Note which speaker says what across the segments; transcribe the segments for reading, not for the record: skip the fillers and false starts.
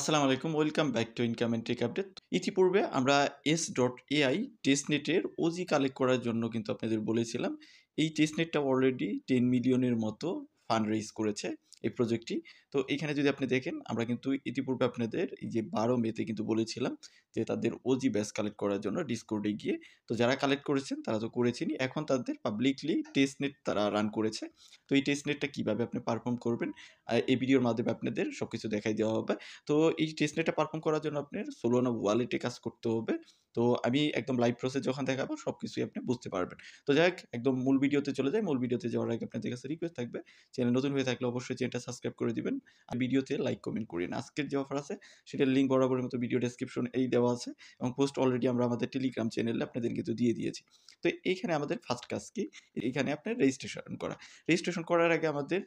Speaker 1: আসসালামু আলাইকুম। Welcome back to income and take update. ইতিপূর্বে আমরা S.AI টেস্টনেটের ওজি কালেক্ট করার জন্য কিন্তু আপনাদের বলেছিলাম। এই টেস্টনেটটা অলরেডি 10 মিলিয়নের মতো ফান্ড রেইজ করেছে এই প্রজেক্টটি। তো এখানে যদি আপনি দেখেন আমরা কিন্তু ইতিপূর্বে আপনাদের এই যে 12 মেতে কিন্তু বলেছিলাম যে তাদের ওজি ব্যাচ কালেক্ট করার জন্য ডিসকর্ডে গিয়ে। তো যারা কালেক্ট করেছেন তারা তো করেছেনই। এখন তাদের পাবলিকলি টেস্টনেট তারা রান করেছে। তো এই টেস্টনেটটা কিভাবে আপনি পারফর্ম করবেন এই ভিডিওর মাধ্যমে আপনাদের সবকিছু দেখাই দেওয়া হবে। তো এই টেস্টনেটটা পারফর্ম করার জন্য আপনার সোলোনা ওয়ালেটে কাজ করতে হবে। তো আমি একদম লাইভ প্রসেস যখন দেখাবো সবকিছুই আপনি বুঝতে পারবেন। তো যাই হোক একদম মূল ভিডিওতে চলে যাই। মূল ভিডিওতে যাওয়ার আগে আপনাদের কাছে রিকোয়েস্ট থাকবে, চ্যানেল নতুন হয়ে থাকলে অবশ্যই চ্যানেলটা সাবস্ক্রাইব করে দিবেন। আর ভিডিওতে লাইক কমেন্ট করিয়েন। আজকের যে অফার আছে সেটার লিঙ্ক বরাবরের মতো ভিডিও ডেসক্রিপশন এই দেওয়া আছে এবং পোস্ট অলরেডি আমরা আমাদের টেলিগ্রাম চ্যানেলে আপনাদের কিন্তু দিয়ে দিয়েছি। তো এইখানে আমাদের ফার্স্ট কাজ কি? এইখানে আপনার রেজিস্ট্রেশন করা। রেজিস্ট্রেশন করার আগে আমাদের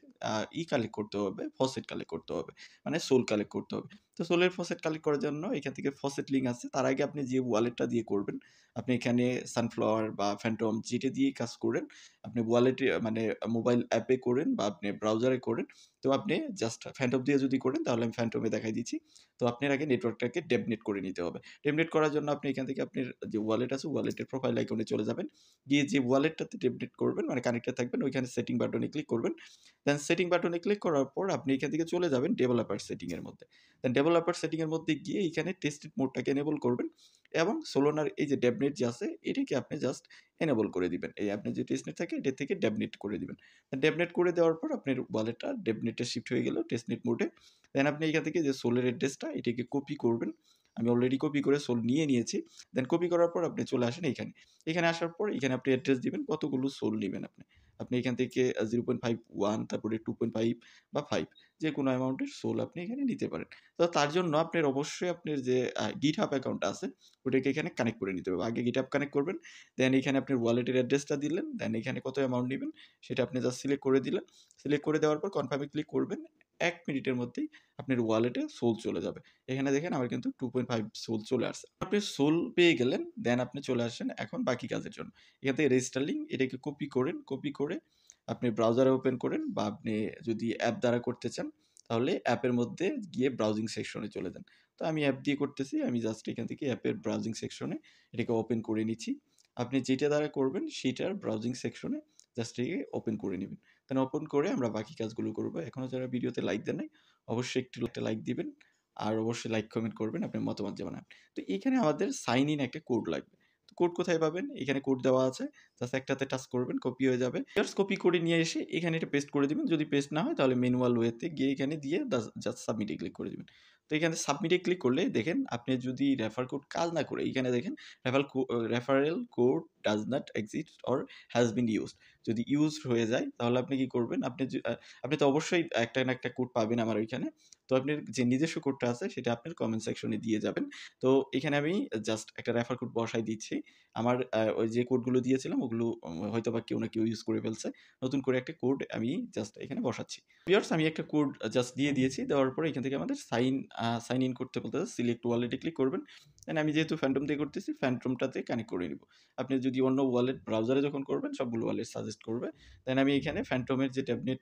Speaker 1: কালেক্ট করতে হবে, ফসেট কালেক্ট করতে হবে। মানে সোল কালেক্ট করতে হবে। তো সোলের ফসেট কালেক্ট করার জন্য এখান থেকে ফসেট লিঙ্ক আছে। তার আগে আপনি যে ওয়ালেটটা দিয়ে করবেন, আপনি এখানে সানফ্লাওয়ার বা ফ্যান্টম যেটা দিয়েই কাজ করেন, আপনি ওয়ালেটে মানে মোবাইল অ্যাপে করেন বা আপনি ব্রাউজারে করেন। তো আপনি জাস্ট ফ্যান্টম দিয়ে যদি করেন তাহলে আমি ফ্যান্টমে দেখাই দিচ্ছি। তো আপনার আগে নেটওয়ার্কটাকে ডেবনেট করে নিতে হবে। ডেবনেট করার জন্য আপনি এখান থেকে আপনার যে ওয়ালেট আছে ওয়ালেটের প্রোফাইল আইকনে চলে যাবেন। গিয়ে যে ওয়ালেটটাতে ডেবনেট করবেন মানে কানেক্টেড থাকবেন ওইখানে সেটিং বাটনে ক্লিক করবেন। দেন সেটিং বাটনে ক্লিক করার পর আপনি এখান থেকে চলে যাবেন ডেভেলপার সেটিং এর মধ্যে। দেন ডেভেলপার সেটিং এর মধ্যে গিয়ে এখানে টেস্টেড মোডটাকে এনেবল করবেন এবং সোলোনার এই যে ডেবনেট যে আছে এটাকে আপনি জাস্ট এনেবল করে দিবেন। এই আপনার যে টেস্টনেট থাকে এটা থেকে ডেবনেট করে দিবেন। ডেবনেট করে দেওয়ার পর আপনার ওয়ালেটটা ডেবনেটে শিফট হয়ে গেল টেস্টনেট মোডে। দেন আপনি এখান থেকে যে সোলের অ্যাড্রেসটা এটাকে কপি করবেন। আমি অলরেডি কপি করে সোল নিয়ে নিয়েছি। দেন কপি করার পর আপনি চলে আসেন এইখানে। এখানে আসার পর এখানে আপনি অ্যাড্রেস দিবেন কতগুলো সোল নিবেন আপনি। আপনি এখান থেকে 0.51 তারপরে 2.5 বা 5 যেকোনো অ্যামাউন্টের সোল আপনি এখানে নিতে পারেন। তো তার জন্য আপনার অবশ্যই আপনার যে GitHub অ্যাকাউন্টটা আছে ওটাকে এখানে কানেক্ট করে নিতে হবে। আগে GitHub কানেক্ট করবেন। দেন এখানে আপনার ওয়ালেটের অ্যাড্রেসটা দিলেন। দেন এখানে কত অ্যামাউন্ট নিবেন সেটা আপনি জাস্ট সিলেক্ট করে দিলেন। সিলেক্ট করে দেওয়ার পর কনফার্ম এ ক্লিক করবেন। ১ মিনিটের মধ্যেই আপনার ওয়ালেটে সোল চলে যাবে। এখানে দেখেন আমার কিন্তু 2.5 সোল চলে আসছে। আপনি সোল পেয়ে গেলেন। দেন আপনি চলে আসেন এখন বাকি কাজের জন্য। এখান থেকে রেজিস্টার লিংক এটাকে কপি করেন। কপি করে আপনি ব্রাউজারে ওপেন করেন বা আপনি যদি অ্যাপ দ্বারা করতে চান তাহলে অ্যাপের মধ্যে গিয়ে ব্রাউজিং সেকশনে চলে যান। তো আমি অ্যাপ দিয়ে করতেছি। আমি জাস্ট এখান থেকে অ্যাপের ব্রাউজিং সেকশনে এটাকে ওপেন করে নিচ্ছি। আপনি যেটা দ্বারা করবেন সেটার ব্রাউজিং সেকশনে জাস্ট এটাকে ওপেন করে নিবেন। দেন ওপেন করে আমরা বাকি কাজগুলো করব। এখনো যারা ভিডিওতে লাইক দেন নাই অবশ্যই একটু একটা লাইক দিবেন। আর অবশ্যই লাইক কমেন্ট করবেন আপনার মতামত জানান। তো এখানে আমাদের সাইন ইন একটা কোড লাগবে। তো কোড কোথায় পাবেন? এখানে কোড দেওয়া আছে। জাস্ট একটাতে টাচ করবেন, কপি হয়ে যাবে। জাস্ট কপি করে নিয়ে এসে এখানে এটা পেস্ট করে দিবেন। যদি পেস্ট না হয় তাহলে ম্যানুয়াল ওয়েতে গিয়ে এখানে দিয়ে জাস্ট সাবমিটে ক্লিক করে দিবেন। তো এখানে সাবমিটে ক্লিক করলে দেখেন আপনি যদি রেফার কোড কাজ না করে এখানে দেখেন referral code does not exist or has been used. যদি ইউজড হয়ে যায় তাহলে আপনি কি করবেন? আপনি তো অবশ্যই একটা না একটা কোড পাবেন আমার ওইখানে। তো আপনার যে নিজস্ব কোডটা আছে সেটা আপনার কমেন্ট সেকশনে দিয়ে যাবেন। তো এখানে আমি জাস্ট একটা রেফার কোড বসাই দিচ্ছি। আমার ওই যে কোডগুলো দিয়েছিলাম ওগুলো হয়তোবা কেউ না কেউ ইউজ করে ফেলছে। নতুন করে একটা কোড আমি জাস্ট এখানে বসাচ্ছি। ভিউয়ার্স আমি একটা কোড জাস্ট দিয়ে দিয়েছি। দেওয়ার পরে এখান থেকে আমাদের সাইন ইন করতে বলতেছে। সিলেক্ট ওয়ালেটে ক্লিক করবেন। দেন আমি যেহেতু ফ্যান্টম দিয়ে করতেছি ফ্যান্টমটাতে কানেক্ট করে নিব। আপনি যদি অন্য ওয়ালেট ব্রাউজারে যখন করবেন সবগুলো ওয়ালেট সাজেস্ট করবে। দেন আমি এখানে ফ্যান্টমের যে ট্যাবনেট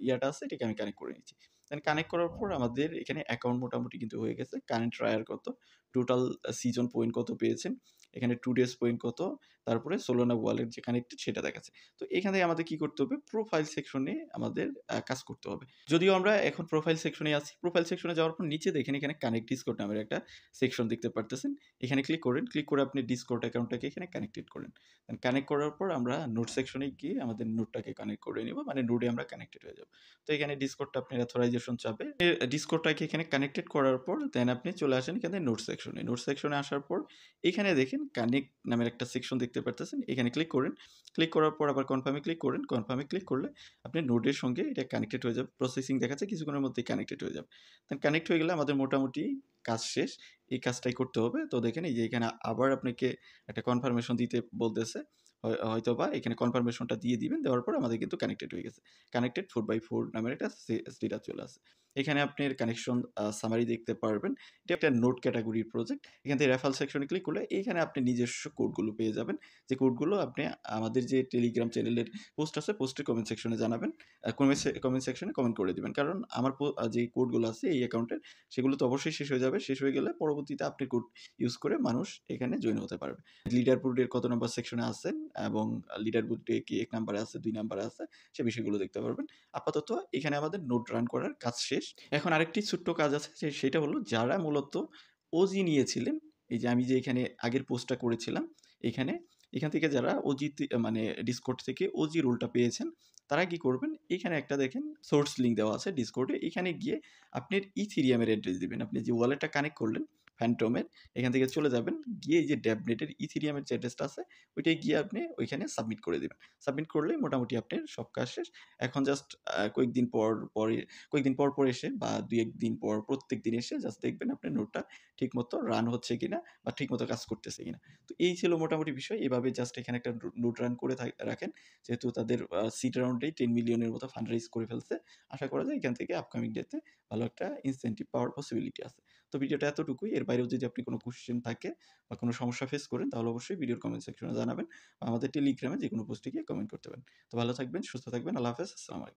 Speaker 1: ইয়াটা আছে এটাকে আমি কানেক্ট করে নিচ্ছি। দেন কানেক্ট করার পর আমাদের এখানে অ্যাকাউন্ট মোটামুটি কিন্তু হয়ে গেছে। কারেন্ট ট্রায়াল কত, টোটাল সিজন পয়েন্ট কত পেয়েছেন, এখানে 2 ডেজ পয়েন্ট কত, তারপরে সোলোনা ওয়ালেট যে কানেক্টেড সেটা দেখাচ্ছে। তো এখান থেকে আমাদের কি করতে হবে? প্রোফাইল সেকশনে আমাদের কাজ করতে হবে। যদিও আমরা এখন প্রোফাইল সেকশনে আছি। প্রোফাইল সেকশনে যাওয়ার পর নিচে দেখেন এখানে কানেক্ট ডিসকর্ড নামের একটা সেকশন দেখতে পারতেছেন। এখানে ক্লিক করেন। ক্লিক করে আপনি ডিসকর্ড অ্যাকাউন্টটাকে এখানে কানেক্টেড করেন। দেন কানেক্ট করার পর আমরা নোট সেকশনে গিয়ে আমাদের নোটটাকে কানেক্ট করে নিব। মানে নোডে আমরা কানেক্টেড হয়ে যাব। তো এখানে ডিসকর্ডটা আপনার অথরাইজেশন চাবে। ডিসকর্ডটাকে এখানে কানেক্টেড করার পর দেন আপনি চলে আসেন এখানে নোট সেকশনে। নোট সেকশনে আসার পর এখানে দেখেন কানেক্ট নামের একটা সেকশন দেখতে পারতেছেন। এখানে ক্লিক করেন। ক্লিক করার পর আবার কনফার্মে ক্লিক করেন। কনফার্মে ক্লিক করলে আপনি নোডের সঙ্গে এটা কানেক্টেড হয়ে যাবে। প্রসেসিং দেখাচ্ছে কিছুক্ষণের মধ্যেই কানেক্টেড হয়ে যাবে। দেন কানেক্ট হয়ে গেলে আমাদের মোটামুটি কাজ শেষ। এই কাজটাই করতে হবে। তো দেখেন এই যে এখানে আবার আপনাকে একটা কনফার্মেশন দিতে বলতেছে। হয়তোবা এখানে কনফার্মেশনটা দিয়ে দিবেন। দেওয়ার পর আমাদের কিন্তু কানেক্টেড হয়ে গেছে। কানেক্টেড 4x4 নামের একটা স্ট্যাটাস চলে আসে। এখানে আপনার কানেকশন সামারি দেখতে পারবেন। এটা একটা নোট ক্যাটেগরির প্রজেক্ট। এখান থেকে রেফারেল সেকশনে ক্লিক করলে এইখানে আপনি নিজস্ব কোডগুলো পেয়ে যাবেন। যে কোডগুলো আপনি আমাদের যে টেলিগ্রাম চ্যানেলের পোস্ট আছে, পোস্টের কমেন্ট সেকশনে জানাবেন। কমেন্ট সেকশনে কমেন্ট করে দিবেন। কারণ আমার যে কোডগুলো আছে এই অ্যাকাউন্টের, সেগুলো তো অবশ্যই শেষ হয়ে যাবে। শেষ হয়ে গেলে পরবর্তীতে আপনি কোড ইউজ করে মানুষ এখানে জয়েন হতে পারবে। লিডারবোর্ডের কত নাম্বার সেকশনে আছেন এবং লিডারবোর্ডে কি ১ নাম্বারে আছে, ২ নাম্বারে আছে, সে বিষয়গুলো দেখতে পারবেন। আপাতত এখানে আমাদের নোট রান করার কাজ শেষ। এখন আরেকটি ছোট্ট কাজ আছে, সেটা হলো যারা মূলত ওজি নিয়েছিলেন, এই যে আমি যে এখানে আগের পোস্টটা করেছিলাম, এখান থেকে যারা মানে ডিসকর্ড থেকে ওজি রোলটা পেয়েছেন, তারা কি করবেন? এখানে একটা দেখেন সোর্স লিঙ্ক দেওয়া আছে ডিসকর্ডে। এখানে গিয়ে আপনার ইথেরিয়ামের অ্যাড্রেস দিবেন। আপনি যে ওয়ালেটটা কানেক্ট করলেন ফ্যান্টমের, এখান থেকে চলে যাবেন। গিয়ে এই যে ডেভনেটের ইথেরিয়ামের যে অ্যাড্রেসটা আছে, ওইটায় গিয়ে আপনি ওইখানে সাবমিট করে দিবেন। সাবমিট করলেই মোটামুটি আপনার সব কাজ শেষ। এখন জাস্ট কয়েকদিন পর এসে বা ২-১ দিন পর প্রত্যেকদিন এসে জাস্ট দেখবেন আপনার নোটটা ঠিকমতো রান হচ্ছে কিনা বা ঠিকমতো কাজ করতেছে কিনা। তো এই ছিল মোটামুটি বিষয়। এভাবে জাস্ট এখানে একটা নোট রান করে রাখেন। যেহেতু তাদের সিড রাউন্ডেই 10 মিলিয়নের মতো ফান্ড রাইজ করে ফেলছে। আশা করা যায় এখান থেকে আপকামিং ডেতে ভালো একটা ইনসেনটিভ পাওয়ার পসিবিলিটি আছে। তো ভিডিওটা এতটুকুই। এর বাইরেও যদি আপনি কোনো কোয়েশ্চেন থাকে বা কোনো সমস্যা ফেস করেন, তাহলে অবশ্যই ভিডিওর কমেন্ট সেকশনে জানাবেন বা আমাদের টেলিগ্রামে যেকোনো পোস্টে গিয়ে কমেন্ট করতে পারেন। তো ভালো থাকবেন, সুস্থ থাকবেন। আল্লাহ হাফেজ। আসসালামু আলাইকুম।